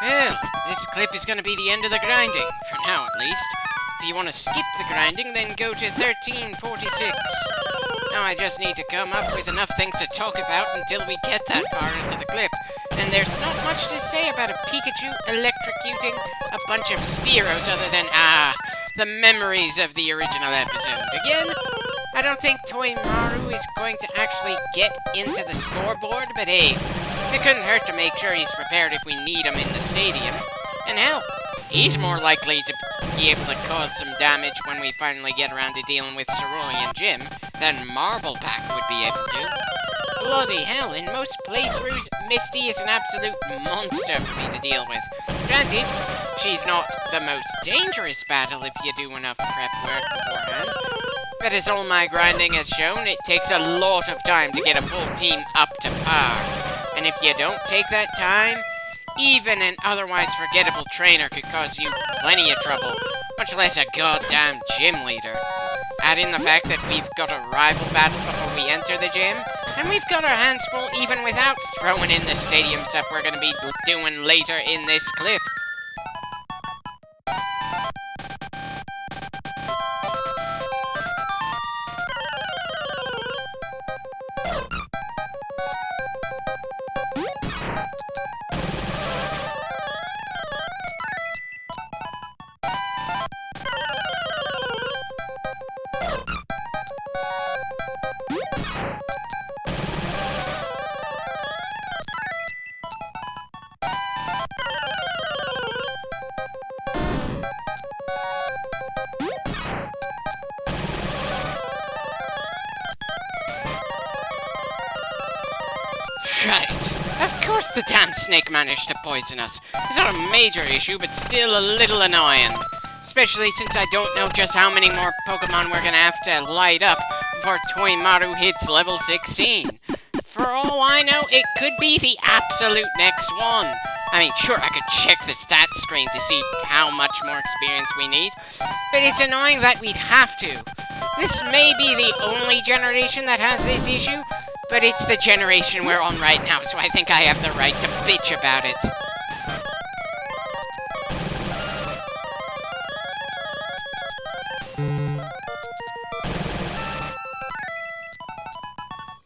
Well, this clip is gonna be the end of the grinding, for now at least. If you want to skip the grinding, then go to 1346. Now I just need to come up with enough things to talk about until we get that far into the clip. And there's not much to say about a Pikachu electrocuting a bunch of Spearows other than, the memories of the original episode. Again, I don't think Toimaru is going to actually get into the scoreboard, but hey, it couldn't hurt to make sure he's prepared if we need him in the stadium. And hell, he's more likely to be able to cause some damage when we finally get around to dealing with Cerulean Gym than Marble Pack would be able to. Bloody hell, in most playthroughs, Misty is an absolute monster for me to deal with. Granted, she's not the most dangerous battle if you do enough prep work beforehand. But as all my grinding has shown, it takes a lot of time to get a full team up to par. And if you don't take that time, even an otherwise forgettable trainer could cause you plenty of trouble, much less a goddamn gym leader. Add in the fact that we've got a rival battle before we enter the gym, and we've got our hands full even without throwing in the stadium stuff we're going to be doing later in this clip. Right. Of course the damn snake managed to poison us. It's not a major issue, but still a little annoying. Especially since I don't know just how many more Pokemon we're gonna have to light up before Toimaru hits level 16. For all I know, it could be the absolute next one. I mean, sure, I could check the stats screen to see how much more experience we need, but it's annoying that we'd have to. This may be the only generation that has this issue, but it's the generation we're on right now, so I think I have the right to bitch about it.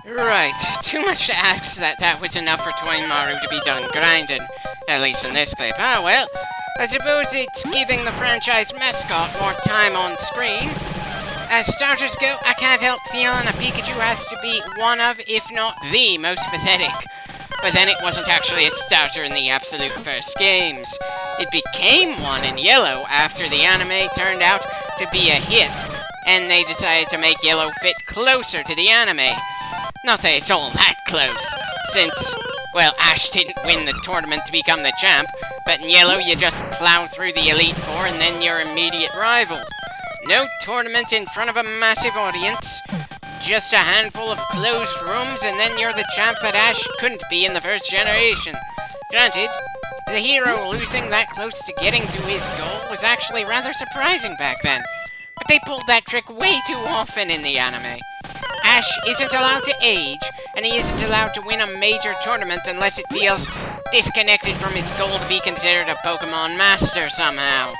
Right, too much to ask that was enough for Toimaru to be done grinding, at least in this clip. Ah, well, I suppose it's giving the franchise mascot more time on screen. As starters go, I can't help feeling a Pikachu has to be one of, if not the, most pathetic. But then it wasn't actually a starter in the absolute first games. It became one in Yellow after the anime turned out to be a hit, and they decided to make Yellow fit closer to the anime. Not that it's all that close, since, well, Ash didn't win the tournament to become the champ, but in Yellow you just plow through the Elite Four and then your immediate rival. No tournament in front of a massive audience, just a handful of closed rooms, and then you're the champ that Ash couldn't be in the first generation. Granted, the hero losing that close to getting to his goal was actually rather surprising back then, but they pulled that trick way too often in the anime. Ash isn't allowed to age, and he isn't allowed to win a major tournament unless it feels disconnected from his goal to be considered a Pokemon Master somehow.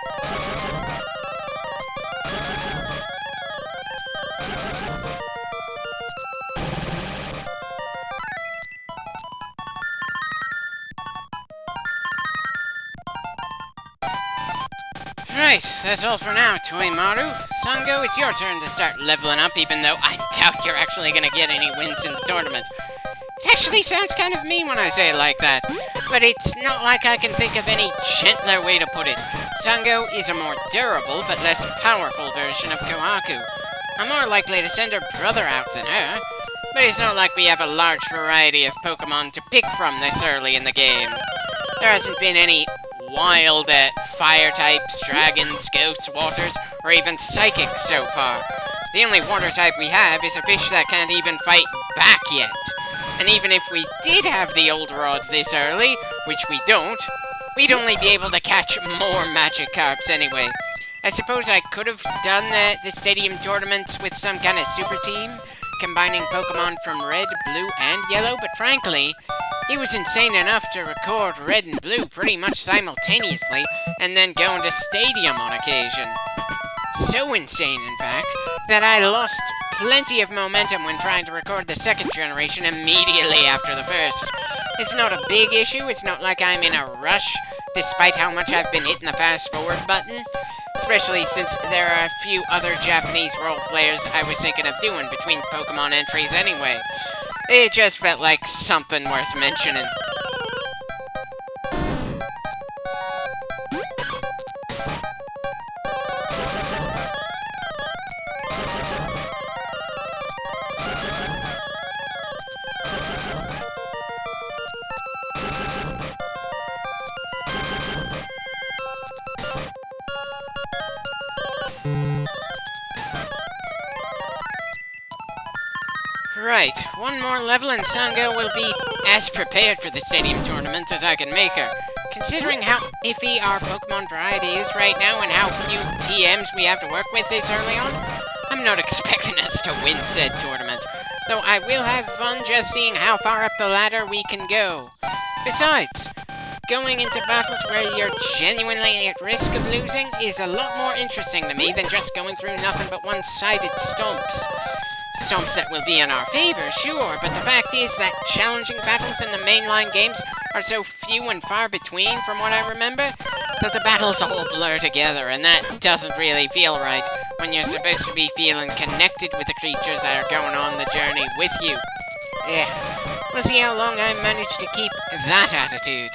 Right, that's all for now, Toimaru. Sango, it's your turn to start leveling up, even though I doubt you're actually gonna get any wins in the tournament. It actually sounds kind of mean when I say it like that, but it's not like I can think of any gentler way to put it. Sango is a more durable but less powerful version of Kohaku. I'm more likely to send her brother out than her, but it's not like we have a large variety of Pokemon to pick from this early in the game. There hasn't been any wild fire types, dragons, ghosts, waters, or even psychics so far. The only water type we have is a fish that can't even fight back yet. And even if we did have the old rod this early, which we don't, we'd only be able to catch more Magikarps anyway. I suppose I could have done the stadium tournaments with some kind of super team, combining Pokemon from Red, Blue, and Yellow, but frankly, He was insane enough to record Red and Blue pretty much simultaneously, and then go into Stadium on occasion. So insane, in fact, that I lost plenty of momentum when trying to record the second generation immediately after the first. It's not a big issue, it's not like I'm in a rush, despite how much I've been hitting the fast forward button. Especially since there are a few other Japanese role players I was thinking of doing between Pokemon entries anyway. It just felt like something worth mentioning. Right, one more level and Sangha will be as prepared for the Stadium tournament as I can make her. Considering how iffy our Pokemon variety is right now and how few TMs we have to work with this early on, I'm not expecting us to win said tournament, though I will have fun just seeing how far up the ladder we can go. Besides, going into battles where you're genuinely at risk of losing is a lot more interesting to me than just going through nothing but one-sided stomps. Stomps that will be in our favor, sure, but the fact is that challenging battles in the mainline games are so few and far between from what I remember, that the battles all blur together, and that doesn't really feel right when you're supposed to be feeling connected with the creatures that are going on the journey with you. We'll see how long I manage to keep that attitude.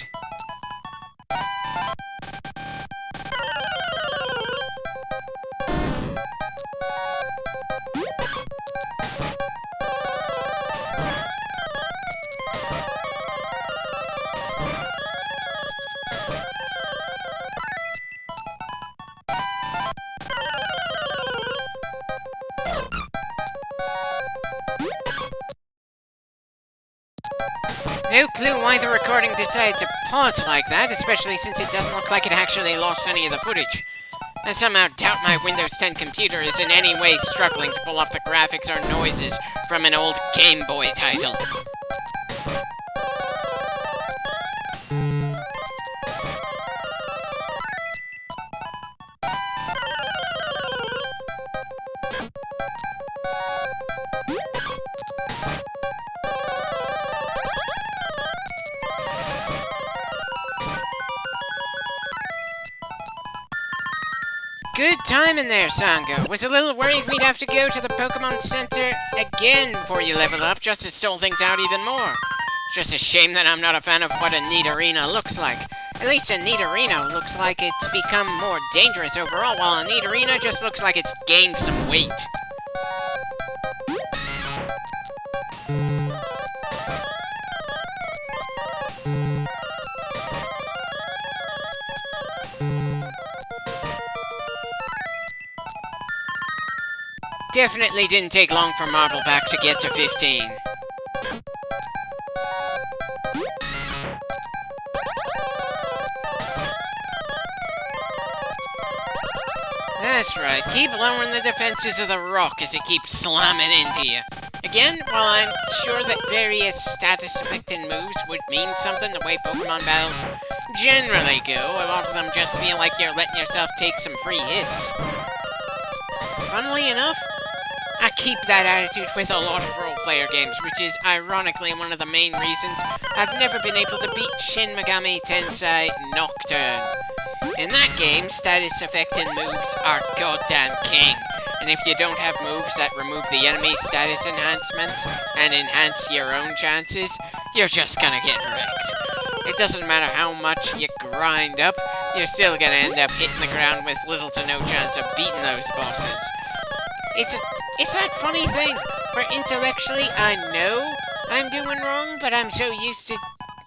No clue why the recording decided to pause like that, especially since it doesn't look like it actually lost any of the footage. I somehow doubt my Windows 10 computer is in any way struggling to pull off the graphics or noises from an old Game Boy title. Good time in there, Sangha. Was a little worried we'd have to go to the Pokemon Center again before you level up, just to stall things out even more. Just a shame that I'm not a fan of what a Nidorino looks like. At least a Nidorino looks like it's become more dangerous overall, while a Nidorino just looks like it's gained some weight. Definitely didn't take long for Marbleback to get to 15. That's right, keep lowering the defenses of the rock as it keeps slamming into you. Again, while I'm sure that various status-affecting moves would mean something the way Pokemon battles generally go, a lot of them just feel like you're letting yourself take some free hits. Funnily enough, I keep that attitude with a lot of role-player games, which is ironically one of the main reasons I've never been able to beat Shin Megami Tensei Nocturne. In that game, status-affecting moves are goddamn king, and if you don't have moves that remove the enemy's status enhancements and enhance your own chances, you're just gonna get wrecked. It doesn't matter how much you grind up, you're still gonna end up hitting the ground with little to no chance of beating those bosses. It's that funny thing, where intellectually I know I'm doing wrong, but I'm so used to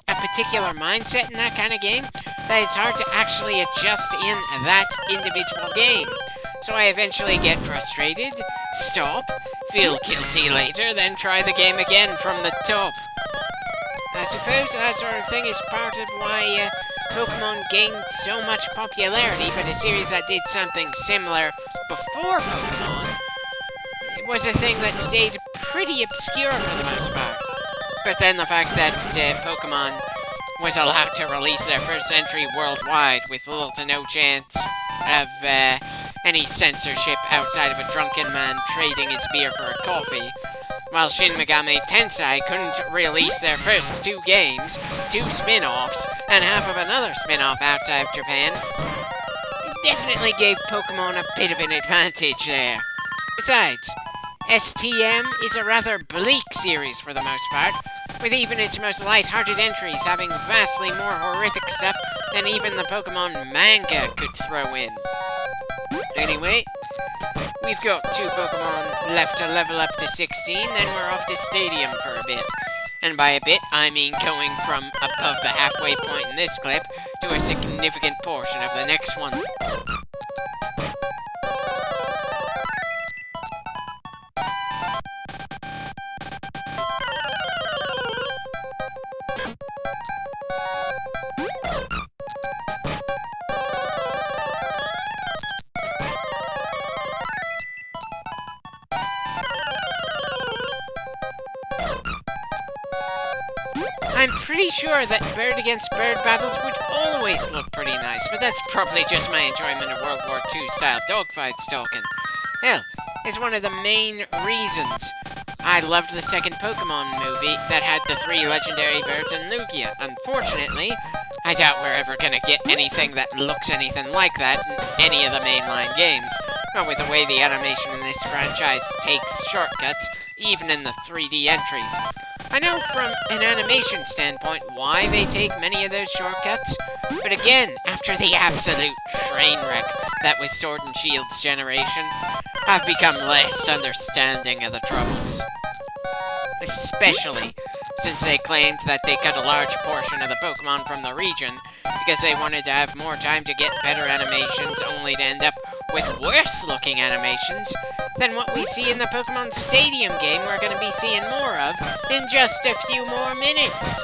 a particular mindset in that kind of game, that it's hard to actually adjust in that individual game. So I eventually get frustrated, stop, feel guilty later, then try the game again from the top. I suppose that sort of thing is part of why Pokemon gained so much popularity, but a series that did something similar before Pokemon was a thing that stayed pretty obscure for the most part. But then the fact that Pokemon was allowed to release their first entry worldwide with little to no chance of any censorship outside of a drunken man trading his beer for a coffee, while Shin Megami Tensei couldn't release their first 2 games, 2 spin-offs, and half of another spin-off outside of Japan, definitely gave Pokemon a bit of an advantage there. Besides, STM is a rather bleak series for the most part, with even its most light-hearted entries having vastly more horrific stuff than even the Pokemon manga could throw in. Anyway, we've got 2 Pokemon left to level up to 16, then we're off to Stadium for a bit. And by a bit, I mean going from above the halfway point in this clip to a significant portion of the next one. I'm pretty sure that bird against bird battles would always look pretty nice, but that's probably just my enjoyment of World War II style dogfights talking. Hell, it's one of the main reasons I loved the second Pokemon movie that had the 3 legendary birds and Lugia. Unfortunately, I doubt we're ever gonna get anything that looks anything like that in any of the mainline games. But with the way the animation in this franchise takes shortcuts, even in the 3D entries. I know from an animation standpoint why they take many of those shortcuts, but again, after the absolute train wreck that was Sword and Shield's generation, I've become less understanding of the troubles. Especially since they claimed that they cut a large portion of the Pokemon from the region because they wanted to have more time to get better animations, only to end up with worse-looking animations than what we see in the Pokemon Stadium game we're going to be seeing more of in just a few more minutes.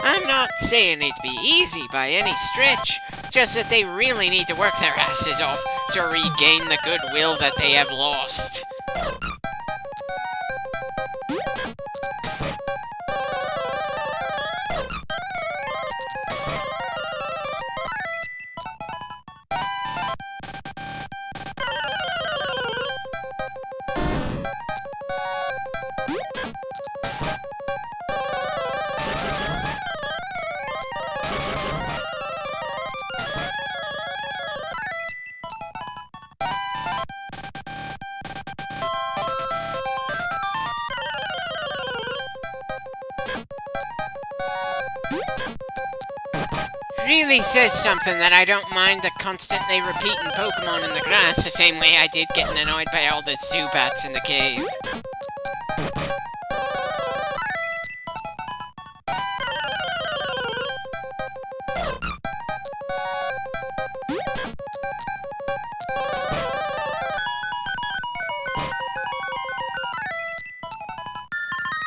I'm not saying it'd be easy by any stretch, just that they really need to work their asses off to regain the goodwill that they have lost. Really says something that I don't mind the constantly repeating Pokemon in the grass the same way I did getting annoyed by all the Zubats in the cave.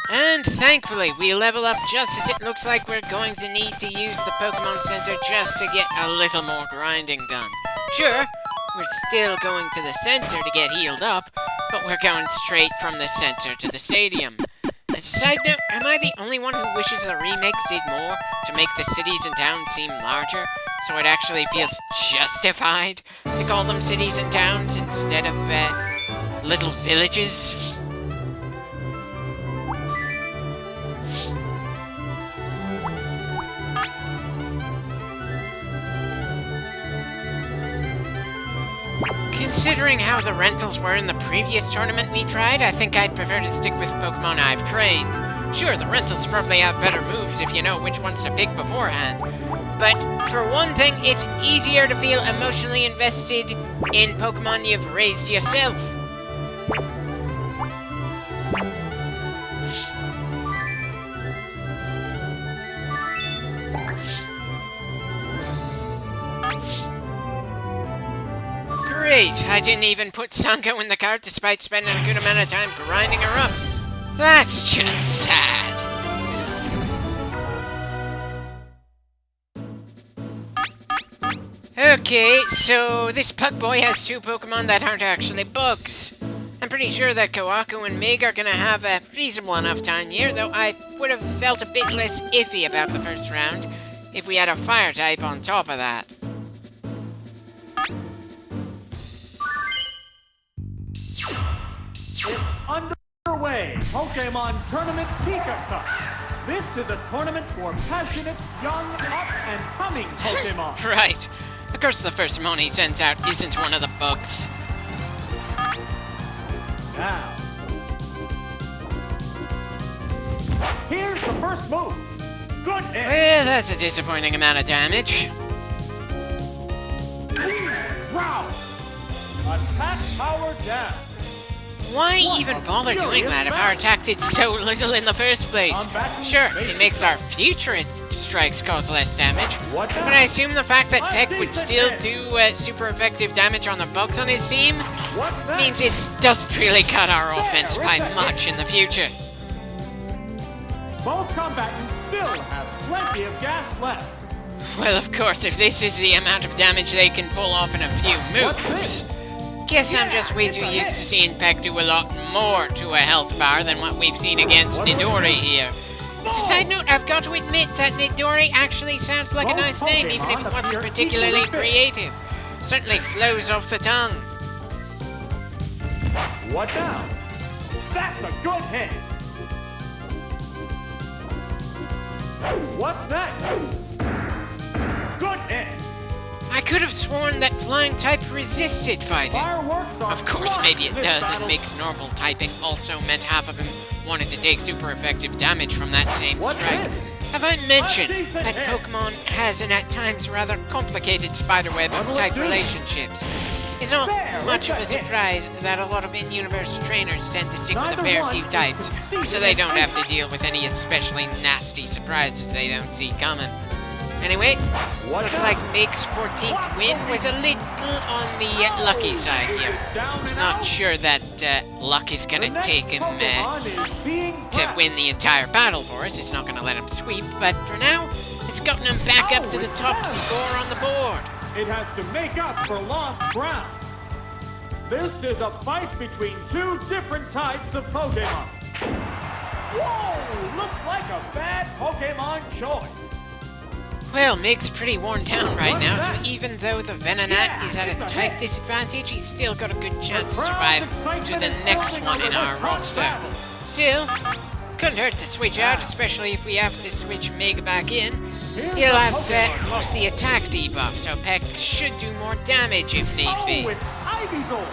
And thankfully, we level up just as it looks like we're going to need to use the Pokemon Center just to get a little more grinding done. Sure, we're still going to the center to get healed up, but we're going straight from the center to the stadium. As a side note, am I the only one who wishes the remakes did more to make the cities and towns seem larger, so it actually feels justified to call them cities and towns instead of, little villages? Considering how the rentals were in the previous tournament we tried, I think I'd prefer to stick with Pokemon I've trained. Sure, the rentals probably have better moves if you know which ones to pick beforehand. But, for one thing, it's easier to feel emotionally invested in Pokemon you've raised yourself. Great, I didn't even put Sanko in the cart despite spending a good amount of time grinding her up. That's just sad. Okay, so this Pug Boy has 2 Pokemon that aren't actually bugs. I I'm pretty sure that Kawaku and Mig are gonna have a reasonable enough time here, though I would have felt a bit less iffy about the first round if we had a fire type on top of that. It's underway. Pokemon Tournament Pikachu. This is a tournament for passionate, young, up-and-coming Pokemon. Right. Of course the first Mon he sends out isn't one of the bugs. Now, here's the first move. Good hit. Well, that's a disappointing amount of damage. Wow. Attack power down. Why even bother doing that if our attack did so little in the first place? Sure, it makes our future strikes cause less damage, but I assume the fact that Peck would still do super effective damage on the bugs on his team means it doesn't really cut our offense by much in the future. Both combatants still have plenty of gas left. Well, of course, if this is the amount of damage they can pull off in a few moves. Guess I'm just way too used to seeing Peck do a lot more to a health bar than what we've seen against Nidori here. As a side note, I've got to admit that Nidori actually sounds like a nice name, even if it wasn't particularly creative. Certainly flows off the tongue. What now? That's a good hit. What's next? Good hit. I could have sworn that flying type resisted fighting. Of course, maybe it does, and Mig's normal typing also meant half of him wanted to take super effective damage from that same strike. Have I mentioned that Pokemon has an at times rather complicated spiderweb of type relationships? It's not much of a surprise that a lot of in-universe trainers tend to stick with a fair few types, so they don't have to deal with any especially nasty surprises they don't see coming. Anyway, looks like Mig's 14th win was a little on the lucky side here. Not sure that luck is gonna take him to win the entire battle for us. It's not gonna let him sweep, but for now, it's gotten him back up to the top score on the board. It has to make up for lost ground. This is a fight between two different types of Pokemon. Whoa! Looks like a bad Pokemon choice. Well, Mig's pretty worn down right now, so even though the Venonat is at a type disadvantage, he's still got a good chance to survive to the next one in our roster. Still, couldn't hurt to switch out, especially if we have to switch Mig back in. He'll have lost the attack debuff, so Peck should do more damage if need be. Oh, it's Ivysaur!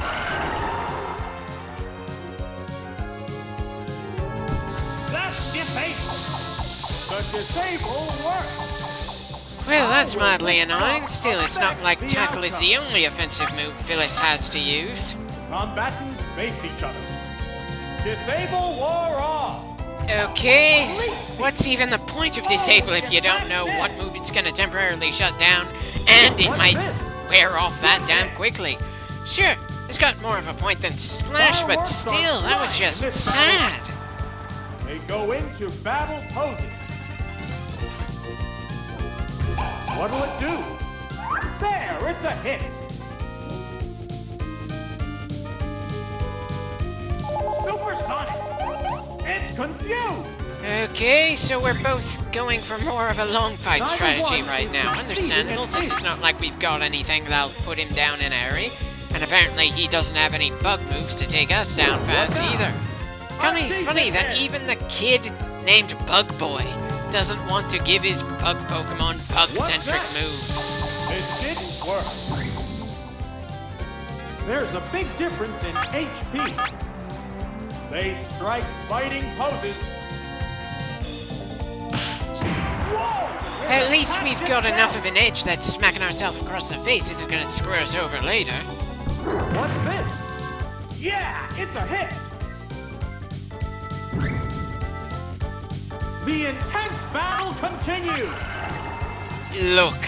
That's disable! The disable works! Well, that's mildly annoying. Still, it's not like Tackle is the only offensive move Phyllis has to use. Combatants face each other. Disable war off! Okay, what's even the point of Disable if you don't know what move it's gonna temporarily shut down, and it might wear off that damn quickly? Sure, it's got more of a point than Splash, but still, that was just sad. They go into battle poses. What'll it do? There, it's a hit. Supersonic. It's confused. Okay, so we're both going for more of a long fight strategy right now. Understandable, since it's not like we've got anything that'll put him down in a hurry. And apparently he doesn't have any bug moves to take us down fast either. Kinda funny that even the kid named Bug Boy doesn't want to give his bug Pokemon bug-centric moves. It didn't work. There's a big difference in HP. They strike fighting poses. Whoa! At least we've got enough of an edge that smacking ourselves across the face isn't gonna screw us over later. What's this? Yeah, it's a hit. The intense battle continues! Look,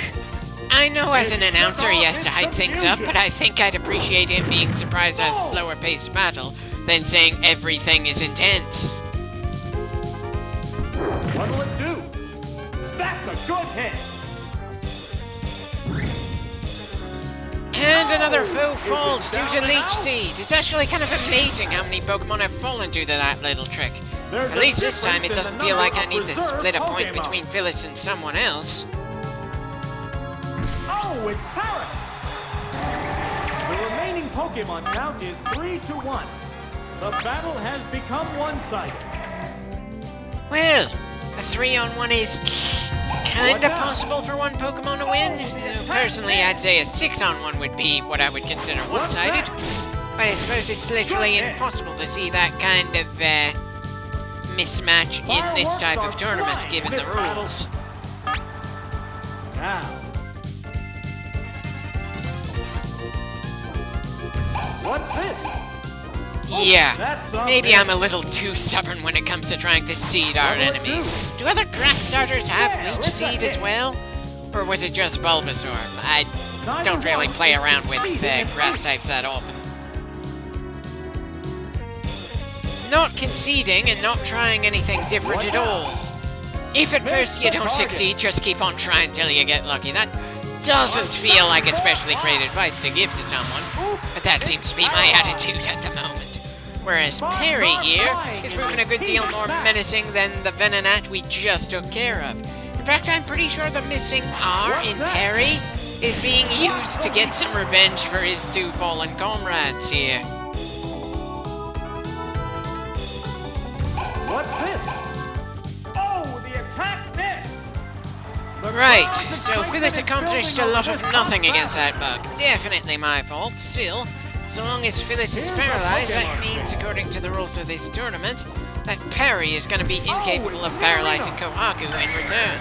I know as an announcer he has to hype things up, but I think I'd appreciate him being surprised at a slower paced battle than saying everything is intense. What'll it do? That's a good hit! And another foe Is it falls due down to and Leech out? Seed. It's actually kind of amazing how many Pokemon have fallen due to that little trick. There's At a least this time it difference in doesn't the feel like number I of need to reserve split a point Pokemon. between Phyllis and someone else. Oh, it's Parrot! The remaining Pokemon count is 3-1. The battle has become one-sided. Well, a 3-on-1 is kinda possible for one Pokemon to win. Personally, I'd say a 6-on-1 would be what I would consider one-sided. But I suppose it's literally impossible to see that kind of mismatch in this type of tournament, given the rules. Now. What's this? Yeah, maybe I'm a little too stubborn when it comes to trying to seed our enemies. Do other grass starters have Leech Seed as well? Or was it just Bulbasaur? I don't really play around with grass types that often. Not conceding and not trying anything different at all. If at first you don't succeed, just keep on trying till you get lucky. That doesn't feel like especially great advice to give to someone, but that seems to be my attitude at the moment. Whereas Perry here is proving a good deal more menacing than the Venonat we just took care of. In fact, I'm pretty sure the missing R in Perry is being used to get some revenge for his two fallen comrades here. What's this? Oh, the attack missed! Right, so Phyllis accomplished a lot of nothing against that bug. Definitely my fault. Still, so long as Phyllis is paralyzed, that means, according to the rules of this tournament, that Perry is going to be incapable of paralyzing Kohaku in return.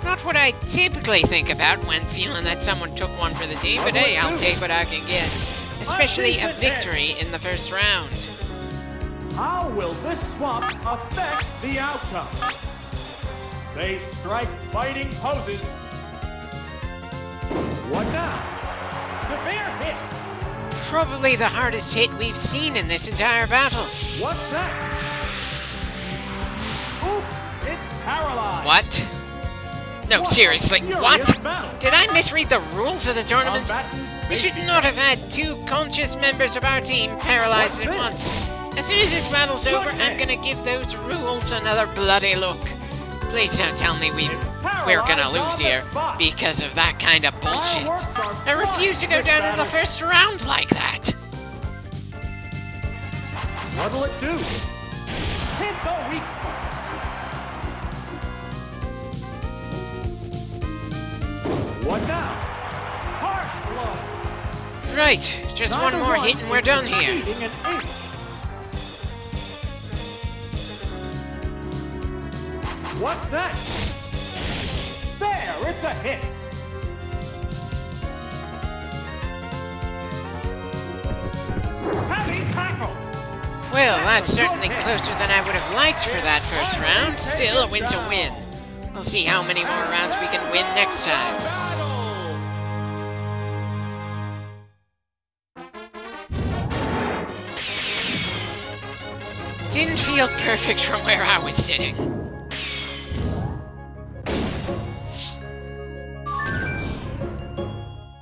Not what I typically think about when feeling that someone took one for the team, but hey, I'll take what I can get. Especially a victory in the first round. How will this swap affect the outcome? They strike fighting poses. What now? Severe hit. Probably the hardest hit we've seen in this entire battle. What's that? Oof, it's paralyzed. What? No, seriously, what? Battle. Did I misread the rules of the tournament? Combatant We should not have had two conscious members of our team paralyzed at once. As soon as this battle's over, I'm gonna give those rules another bloody look. Please don't tell me we're gonna lose here because of that kind of bullshit. I refuse to go down in the first round like that. What'll it do? Hit the weak spot. What now? Harsh blow. Right, just one more hit and we're done here. Defeating an ace. What's that? There, it's a hit. Heavy tackle. Well, that's certainly closer than I would have liked for that first round. Still, a win's a win. We'll see how many more rounds we can win next time. Didn't feel perfect from where I was sitting.